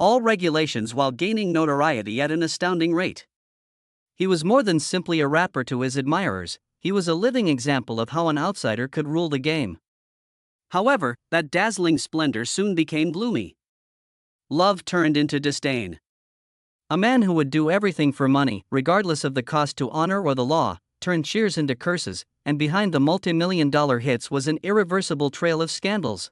all regulations while gaining notoriety at an astounding rate. He was more than simply a rapper to his admirers, he was a living example of how an outsider could rule the game. However, that dazzling splendor soon became gloomy. Love turned into disdain. A man who would do everything for money, regardless of the cost to honor or the law, turned cheers into curses, and behind the multi-million-dollar hits was an irreversible trail of scandals.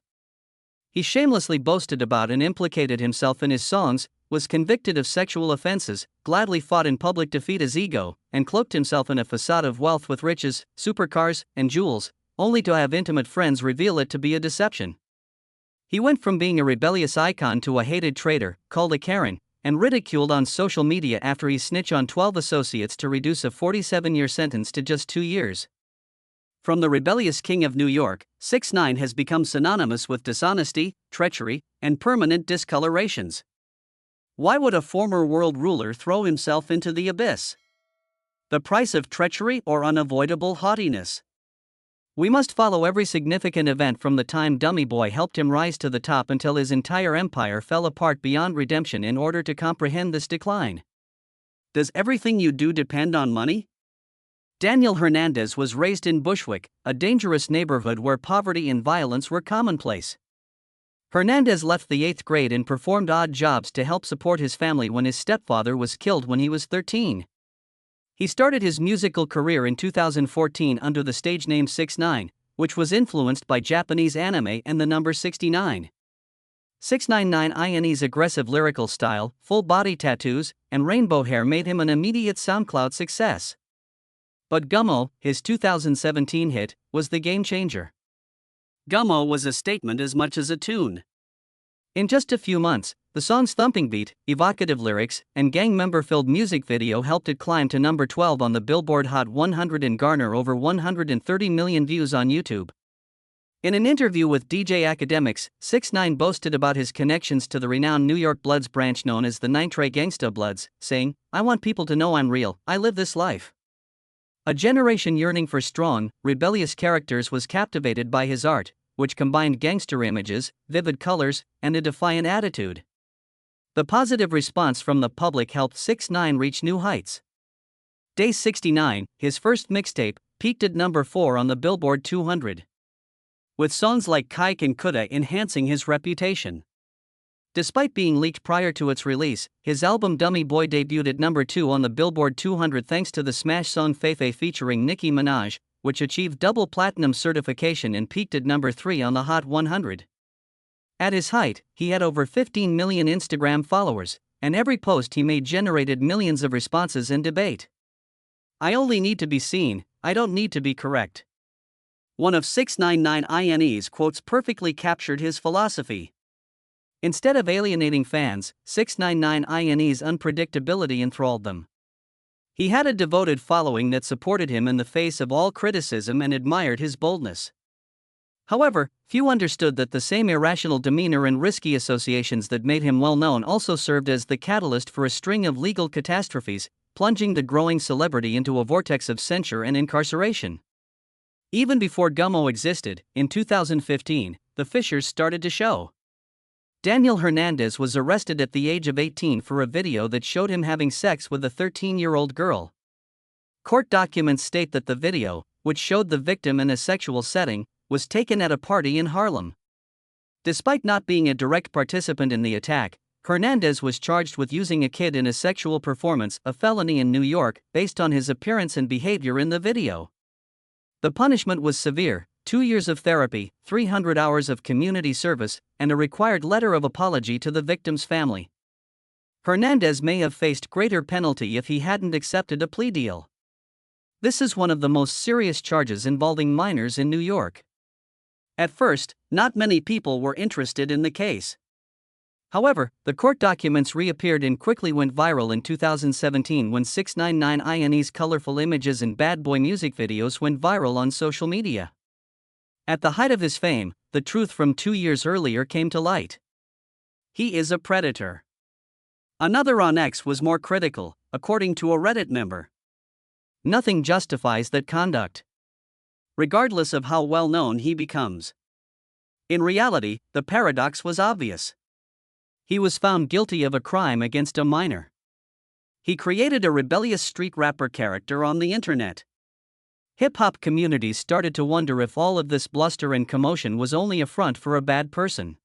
He shamelessly boasted about and implicated himself in his songs, was convicted of sexual offenses, gladly fought in public to feed his ego, and cloaked himself in a facade of wealth with riches, supercars, and jewels, only to have intimate friends reveal it to be a deception. He went from being a rebellious icon to a hated traitor, called a Karen, and ridiculed on social media after he snitched on 12 associates to reduce a 47-year sentence to just 2 years. From the rebellious king of New York, 6ix9ine has become synonymous with dishonesty, treachery, and permanent discolorations. Why would a former world ruler throw himself into the abyss? The price of treachery or unavoidable haughtiness? We must follow every significant event from the time Dummy Boy helped him rise to the top until his entire empire fell apart beyond redemption in order to comprehend this decline. Does everything you do depend on money? Daniel Hernandez was raised in Bushwick, a dangerous neighborhood where poverty and violence were commonplace. Hernandez left the 8th grade and performed odd jobs to help support his family when his stepfather was killed when he was 13. He started his musical career in 2014 under the stage name 6ix9ine, which was influenced by Japanese anime and the number 69. 6ix9ine's aggressive lyrical style, full-body tattoos, and rainbow hair made him an immediate SoundCloud success. But Gummo, his 2017 hit, was the game-changer. Gummo was a statement as much as a tune. In just a few months, the song's thumping beat, evocative lyrics, and gang member-filled music video helped it climb to number 12 on the Billboard Hot 100 and garner over 130 million views on YouTube. In an interview with DJ Academics, 6ix9ine boasted about his connections to the renowned New York Bloods branch known as the 9 Gangsta Bloods, saying, "I want people to know I'm real, I live this life." A generation yearning for strong, rebellious characters was captivated by his art, which combined gangster images, vivid colors, and a defiant attitude. The positive response from the public helped 6ix9ine reach new heights. Day 69, his first mixtape, peaked at number 4 on the Billboard 200. With songs like Kike and Kuda enhancing his reputation. Despite being leaked prior to its release, his album Dummy Boy debuted at number 2 on the Billboard 200 thanks to the smash song Fefe featuring Nicki Minaj, which achieved double platinum certification and peaked at number 3 on the Hot 100. At his height, he had over 15 million Instagram followers, and every post he made generated millions of responses and debate. "I only need to be seen, I don't need to be correct." One of 6ix9ine's quotes perfectly captured his philosophy. Instead of alienating fans, 6ix9ine's unpredictability enthralled them. He had a devoted following that supported him in the face of all criticism and admired his boldness. However, few understood that the same irrational demeanor and risky associations that made him well known also served as the catalyst for a string of legal catastrophes, plunging the growing celebrity into a vortex of censure and incarceration. Even before Gummo existed, in 2015, the fissures started to show. Daniel Hernandez was arrested at the age of 18 for a video that showed him having sex with a 13-year-old girl. Court documents state that the video, which showed the victim in a sexual setting, was taken at a party in Harlem. Despite not being a direct participant in the attack, Hernandez was charged with using a kid in a sexual performance, a felony in New York, based on his appearance and behavior in the video. The punishment was severe: 2 years of therapy, 300 hours of community service, and a required letter of apology to the victim's family. Hernandez may have faced greater penalty if he hadn't accepted a plea deal. This is one of the most serious charges involving minors in New York. At first, not many people were interested in the case. However, the court documents reappeared and quickly went viral in 2017 when 6ix9ine's colorful images and bad boy music videos went viral on social media. At the height of his fame, the truth from 2 years earlier came to light. He is a predator. Another on X was more critical, according to a Reddit member. Nothing justifies that conduct, regardless of how well known he becomes. In reality, the paradox was obvious. He was found guilty of a crime against a minor. He created a rebellious street rapper character on the internet. Hip-hop communities started to wonder if all of this bluster and commotion was only a front for a bad person.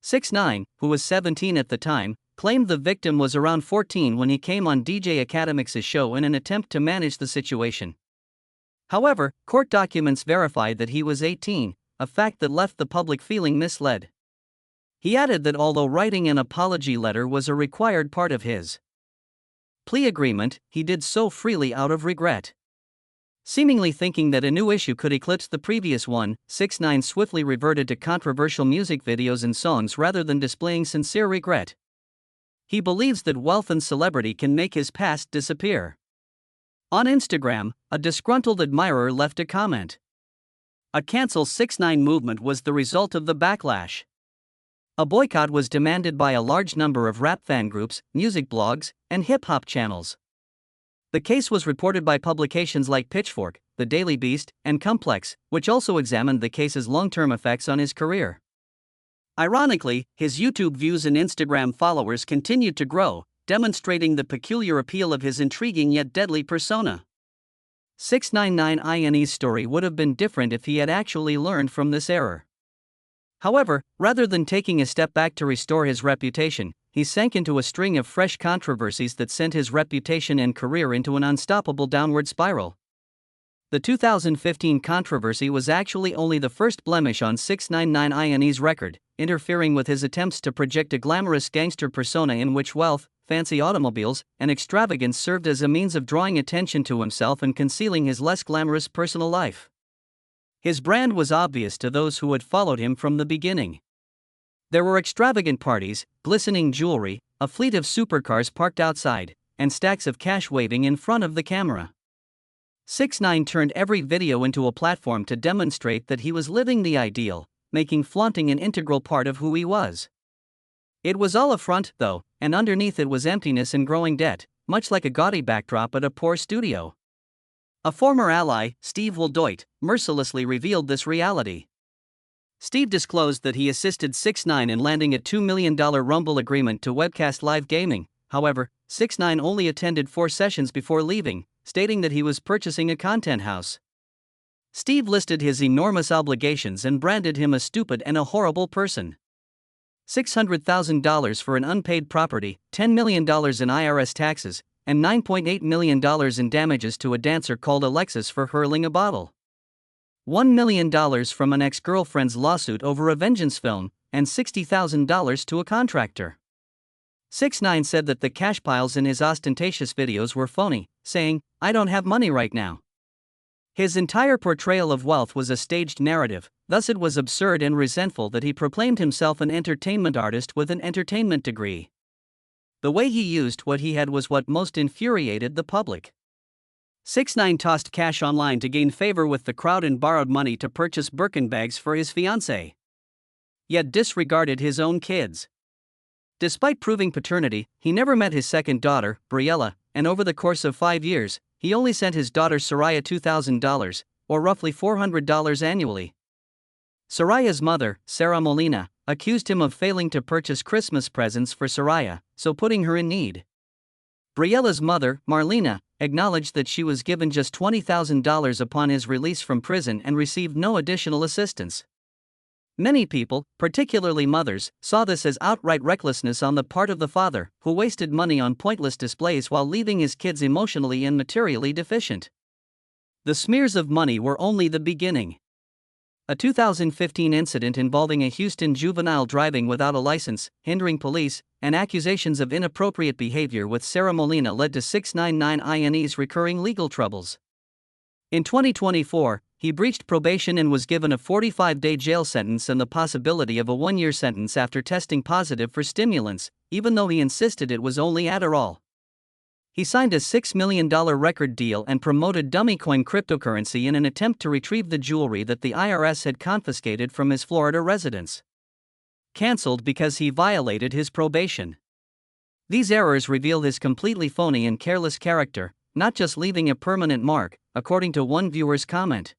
6ix9ine, who was 17 at the time, claimed the victim was around 14 when he came on DJ Academics' show in an attempt to manage the situation. However, court documents verified that he was 18, a fact that left the public feeling misled. He added that although writing an apology letter was a required part of his plea agreement, he did so freely out of regret. Seemingly thinking that a new issue could eclipse the previous one, 6ix9ine swiftly reverted to controversial music videos and songs rather than displaying sincere regret. He believes that wealth and celebrity can make his past disappear. On Instagram, a disgruntled admirer left a comment. A cancel 6ix9ine movement was the result of the backlash. A boycott was demanded by a large number of rap fan groups, music blogs, and hip-hop channels. The case was reported by publications like Pitchfork, The Daily Beast, and Complex, which also examined the case's long-term effects on his career. Ironically, his YouTube views and Instagram followers continued to grow, demonstrating the peculiar appeal of his intriguing yet deadly persona. 6ix9ine's story would have been different if he had actually learned from this error. However, rather than taking a step back to restore his reputation, he sank into a string of fresh controversies that sent his reputation and career into an unstoppable downward spiral. The 2015 controversy was actually only the first blemish on 6ix9ine's record, interfering with his attempts to project a glamorous gangster persona in which wealth, fancy automobiles, and extravagance served as a means of drawing attention to himself and concealing his less glamorous personal life. His brand was obvious to those who had followed him from the beginning. There were extravagant parties, glistening jewelry, a fleet of supercars parked outside, and stacks of cash waving in front of the camera. 6ix9ine turned every video into a platform to demonstrate that he was living the ideal, making flaunting an integral part of who he was. It was all a front, though, and underneath it was emptiness and growing debt, much like a gaudy backdrop at a poor studio. A former ally, Steve Wildoit, mercilessly revealed this reality. Steve disclosed that he assisted 6ix9ine in landing a $2 million Rumble agreement to webcast live gaming. However, 6ix9ine only attended 4 sessions before leaving, stating that he was purchasing a content house. Steve listed his enormous obligations and branded him a stupid and a horrible person. $600,000 for an unpaid property, $10 million in IRS taxes, and $9.8 million in damages to a dancer called Alexis for hurling a bottle. $1 million from an ex-girlfriend's lawsuit over a vengeance film, and $60,000 to a contractor. 6ix9ine said that the cash piles in his ostentatious videos were phony, saying, "I don't have money right now." His entire portrayal of wealth was a staged narrative, thus it was absurd and resentful that he proclaimed himself an entertainment artist with an entertainment degree. The way he used what he had was what most infuriated the public. 6ix9ine tossed cash online to gain favor with the crowd and borrowed money to purchase Birkin bags for his fiancée. Yet disregarded his own kids. Despite proving paternity, he never met his second daughter, Briella, and over the course of 5 years, he only sent his daughter Soraya $2,000, or roughly $400 annually. Soraya's mother, Sarah Molina, accused him of failing to purchase Christmas presents for Soraya, so putting her in need. Briella's mother, Marlena, acknowledged that she was given just $20,000 upon his release from prison and received no additional assistance. Many people, particularly mothers, saw this as outright recklessness on the part of the father, who wasted money on pointless displays while leaving his kids emotionally and materially deficient. The smears of money were only the beginning. A 2015 incident involving a Houston juvenile driving without a license, hindering police, and accusations of inappropriate behavior with Sarah Molina led to 6ix9ine's recurring legal troubles. In 2024, he breached probation and was given a 45-day jail sentence and the possibility of a 1-year sentence after testing positive for stimulants, even though he insisted it was only Adderall. He signed a $6 million record deal and promoted dummy coin cryptocurrency in an attempt to retrieve the jewelry that the IRS had confiscated from his Florida residence. Cancelled because he violated his probation. These errors reveal his completely phony and careless character, not just leaving a permanent mark, according to one viewer's comment.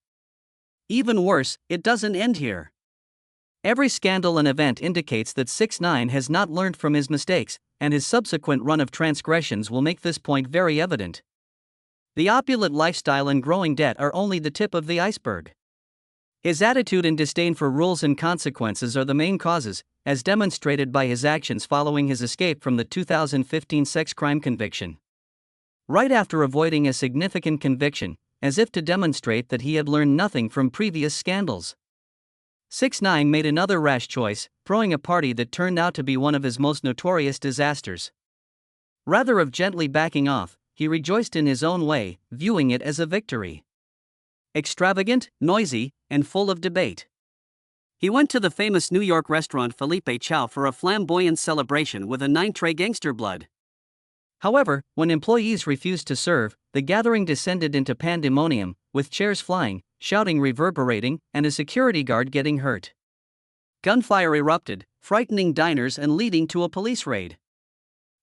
Even worse, it doesn't end here. Every scandal and event indicates that 6ix9ine has not learned from his mistakes, and his subsequent run of transgressions will make this point very evident. The opulent lifestyle and growing debt are only the tip of the iceberg. His attitude and disdain for rules and consequences are the main causes, as demonstrated by his actions following his escape from the 2015 sex crime conviction. Right after avoiding a significant conviction, as if to demonstrate that he had learned nothing from previous scandals, 6ix9ine made another rash choice, throwing a party that turned out to be one of his most notorious disasters. Rather of gently backing off, he rejoiced in his own way, viewing it as a victory. Extravagant, noisy, and full of debate, he went to the famous New York restaurant Felipe Chow for a flamboyant celebration with a 9-tray gangster blood. However, when employees refused to serve, the gathering descended into pandemonium, with chairs flying, shouting reverberating, and a security guard getting hurt. Gunfire erupted, frightening diners and leading to a police raid.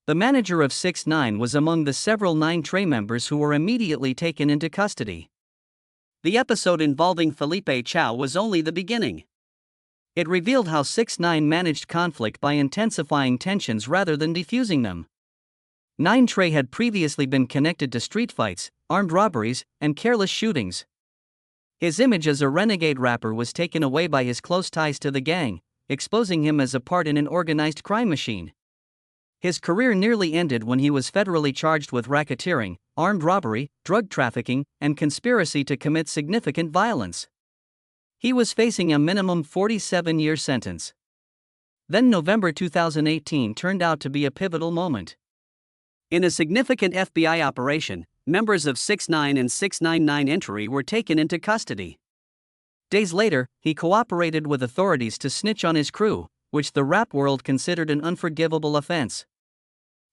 The manager of 6ix9ine was among the several 9-tray members who were immediately taken into custody. The episode involving Felipe Chow was only the beginning. It revealed how 6ix9ine managed conflict by intensifying tensions rather than defusing them. 9-tray had previously been connected to street fights, armed robberies, and careless shootings. His image as a renegade rapper was taken away by his close ties to the gang, exposing him as a part in an organized crime machine. His career nearly ended when he was federally charged with racketeering, armed robbery, drug trafficking, and conspiracy to commit significant violence. He was facing a minimum 47-year sentence. Then November 2018 turned out to be a pivotal moment. In a significant FBI operation, members of 6ix9ine and 6ix9ine entry were taken into custody. Days later, he cooperated with authorities to snitch on his crew, which the rap world considered an unforgivable offense.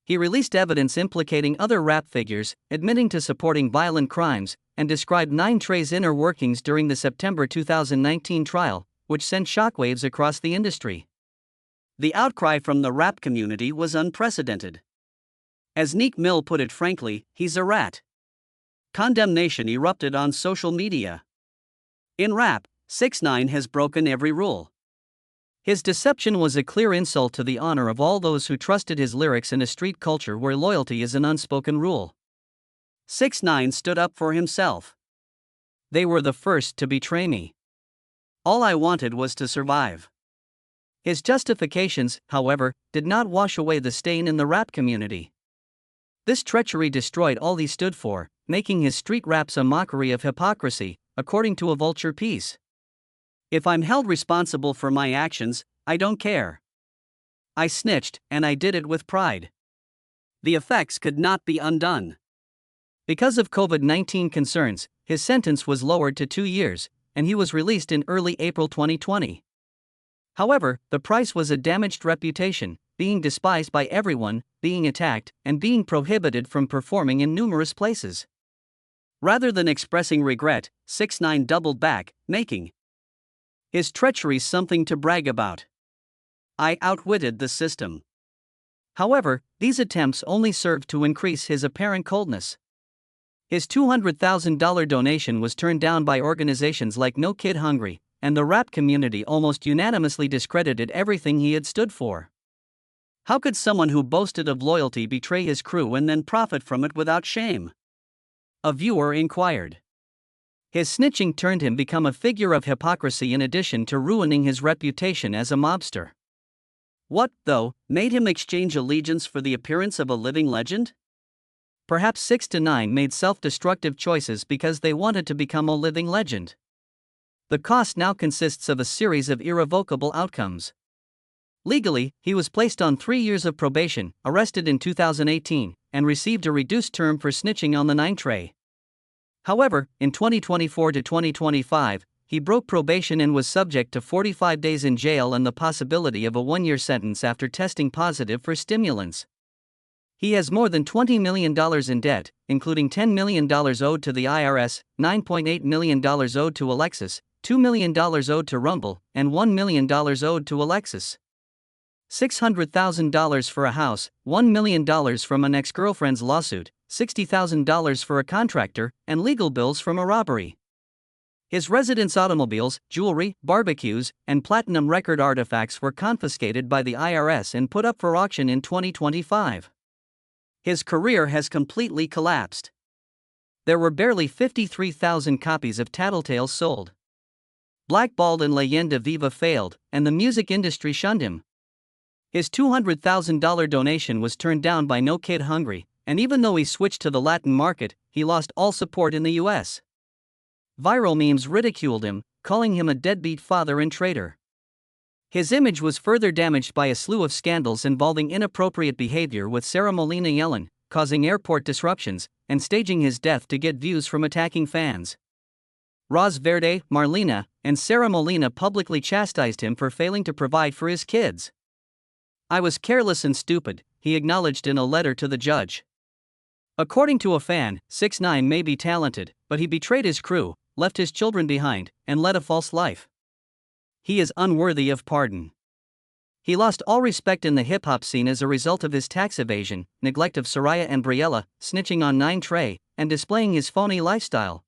He released evidence implicating other rap figures, admitting to supporting violent crimes, and described 9-tray's inner workings during the September 2019 trial, which sent shockwaves across the industry. The outcry from the rap community was unprecedented. As Neek Mill put it frankly, he's a rat. Condemnation erupted on social media. In rap, 6ix9ine has broken every rule. His deception was a clear insult to the honor of all those who trusted his lyrics in a street culture where loyalty is an unspoken rule. 6ix9ine stood up for himself. They were the first to betray me. All I wanted was to survive. His justifications, however, did not wash away the stain in the rap community. This treachery destroyed all he stood for, making his street raps a mockery of hypocrisy, according to a Vulture piece. If I'm held responsible for my actions, I don't care. I snitched, and I did it with pride. The effects could not be undone. Because of COVID-19 concerns, his sentence was lowered to 2 years, and he was released in early April 2020. However, the price was a damaged reputation, being despised by everyone, being attacked, and being prohibited from performing in numerous places. Rather than expressing regret, 6ix9ine doubled back, making his treachery something to brag about. I outwitted the system. However, these attempts only served to increase his apparent coldness. His $200,000 donation was turned down by organizations like No Kid Hungry, and the rap community almost unanimously discredited everything he had stood for. How could someone who boasted of loyalty betray his crew and then profit from it without shame? A viewer inquired. His snitching turned him become a figure of hypocrisy in addition to ruining his reputation as a mobster. What, though, made him exchange allegiance for the appearance of a living legend? Perhaps 6ix9ine made self-destructive choices because they wanted to become a living legend. The cost now consists of a series of irrevocable outcomes. Legally, he was placed on 3 years of probation, arrested in 2018, and received a reduced term for snitching on the 9-tray. However, in 2024 to 2025, he broke probation and was subject to 45 days in jail and the possibility of a 1-year sentence after testing positive for stimulants. He has more than $20 million in debt, including $10 million owed to the IRS, $9.8 million owed to Alexis, $2 million owed to Rumble, and $1 million owed to Alexis. $600,000 for a house, $1 million from an ex-girlfriend's lawsuit, $60,000 for a contractor, and legal bills from a robbery. His residence automobiles, jewelry, barbecues, and platinum record artifacts were confiscated by the IRS and put up for auction in 2025. His career has completely collapsed. There were barely 53,000 copies of Tattletales sold. Blackballed and Leyenda Viva failed, and the music industry shunned him. His $200,000 donation was turned down by No Kid Hungry, and even though he switched to the Latin market, he lost all support in the US. Viral memes ridiculed him, calling him a deadbeat father and traitor. His image was further damaged by a slew of scandals involving inappropriate behavior with Sarah Molina Yellen, causing airport disruptions, and staging his death to get views from attacking fans. Roz Verde, Marlena, and Sarah Molina publicly chastised him for failing to provide for his kids. "I was careless and stupid," he acknowledged in a letter to the judge. According to a fan, 6ix9ine may be talented, but he betrayed his crew, left his children behind, and led a false life. He is unworthy of pardon. He lost all respect in the hip-hop scene as a result of his tax evasion, neglect of Soraya and Briella, snitching on 9 Trey, and displaying his phony lifestyle.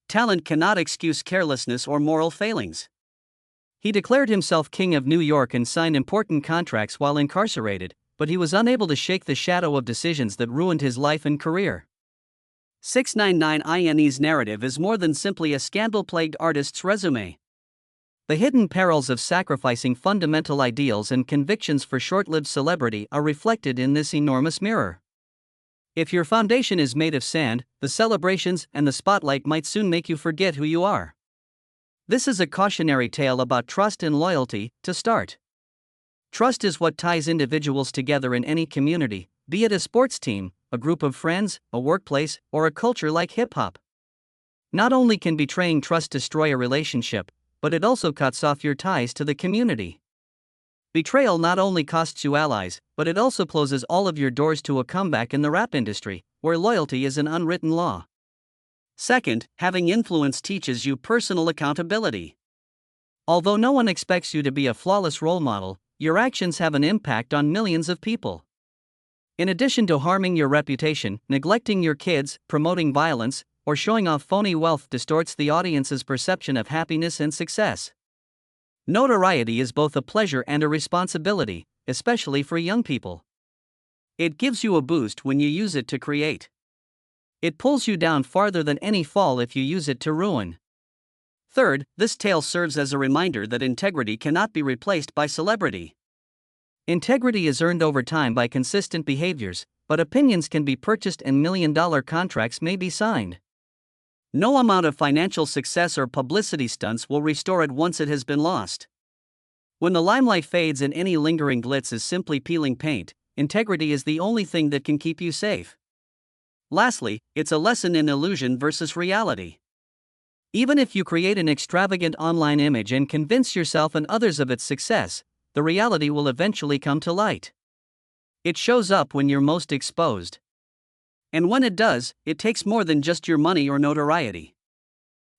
Talent cannot excuse carelessness or moral failings. He declared himself king of New York and signed important contracts while incarcerated, but he was unable to shake the shadow of decisions that ruined his life and career. 6ix9ine's narrative is more than simply a scandal-plagued artist's resume. The hidden perils of sacrificing fundamental ideals and convictions for short-lived celebrity are reflected in this enormous mirror. If your foundation is made of sand, the celebrations and the spotlight might soon make you forget who you are. This is a cautionary tale about trust and loyalty. To start, trust is what ties individuals together in any community, be it a sports team, a group of friends, a workplace, or a culture like hip-hop. Not only can betraying trust destroy a relationship, but it also cuts off your ties to the community. Betrayal not only costs you allies, but it also closes all of your doors to a comeback in the rap industry, where loyalty is an unwritten law. Second, having influence teaches you personal accountability. Although no one expects you to be a flawless role model, your actions have an impact on millions of people. In addition to harming your reputation, neglecting your kids, promoting violence, or showing off phony wealth distorts the audience's perception of happiness and success. Notoriety is both a pleasure and a responsibility, especially for young people. It gives you a boost when you use it to create. It pulls you down farther than any fall if you use it to ruin. Third, this tale serves as a reminder that integrity cannot be replaced by celebrity. Integrity is earned over time by consistent behaviors, but opinions can be purchased and million-dollar contracts may be signed. No amount of financial success or publicity stunts will restore it once it has been lost. When the limelight fades and any lingering glitz is simply peeling paint, integrity is the only thing that can keep you safe. Lastly, it's a lesson in illusion versus reality. Even if you create an extravagant online image and convince yourself and others of its success, the reality will eventually come to light. It shows up when you're most exposed. And when it does, it takes more than just your money or notoriety.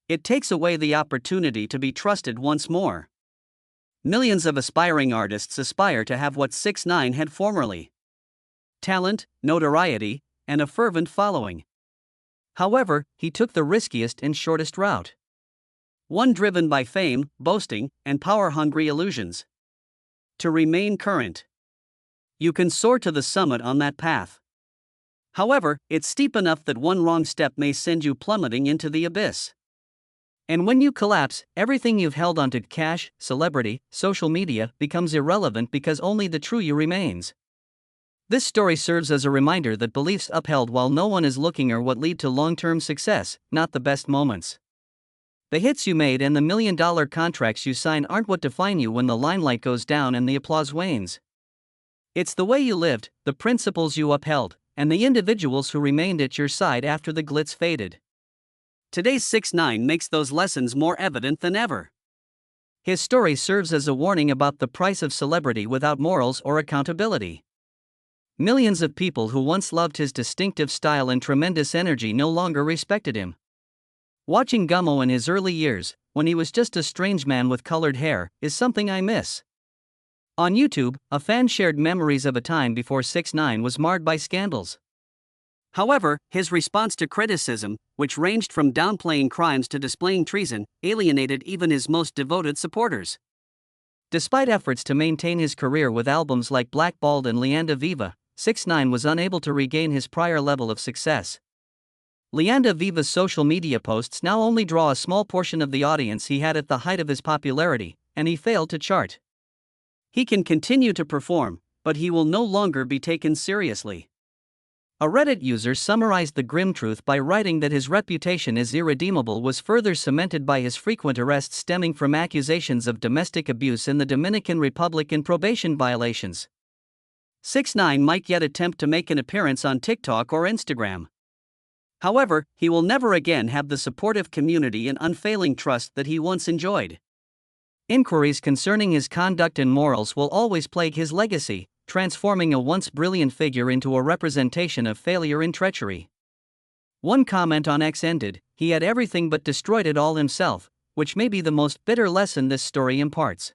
It takes away the opportunity to be trusted once more. Millions of aspiring artists aspire to have what 6ix9ine had formerly: talent, notoriety, and a fervent following. However, he took the riskiest and shortest route. One driven by fame, boasting, and power-hungry illusions. To remain current, you can soar to the summit on that path. However, it's steep enough that one wrong step may send you plummeting into the abyss. And when you collapse, everything you've held onto, cash, celebrity, social media, becomes irrelevant because only the true you remains. This story serves as a reminder that beliefs upheld while no one is looking are what lead to long-term success, not the best moments. The hits you made and the million-dollar contracts you sign aren't what define you when the limelight goes down and the applause wanes. It's the way you lived, the principles you upheld, and the individuals who remained at your side after the glitz faded. Today's 6ix9ine makes those lessons more evident than ever. His story serves as a warning about the price of celebrity without morals or accountability. Millions of people who once loved his distinctive style and tremendous energy no longer respected him. Watching Gummo in his early years, when he was just a strange man with colored hair, is something I miss. On YouTube, a fan shared memories of a time before 6ix9ine was marred by scandals. However, his response to criticism, which ranged from downplaying crimes to displaying treason, alienated even his most devoted supporters. Despite efforts to maintain his career with albums like Blackballed and Leanda Viva, 6ix9ine was unable to regain his prior level of success. Leanda Viva's social media posts now only draw a small portion of the audience he had at the height of his popularity, and he failed to chart. He can continue to perform, but he will no longer be taken seriously. A Reddit user summarized the grim truth by writing that his reputation as irredeemable was further cemented by his frequent arrests stemming from accusations of domestic abuse in the Dominican Republic and probation violations. 6ix9ine might yet attempt to make an appearance on TikTok or Instagram. However, he will never again have the supportive community and unfailing trust that he once enjoyed. Inquiries concerning his conduct and morals will always plague his legacy, transforming a once brilliant figure into a representation of failure and treachery. One comment on X ended, "He had everything but destroyed it all himself," which may be the most bitter lesson this story imparts.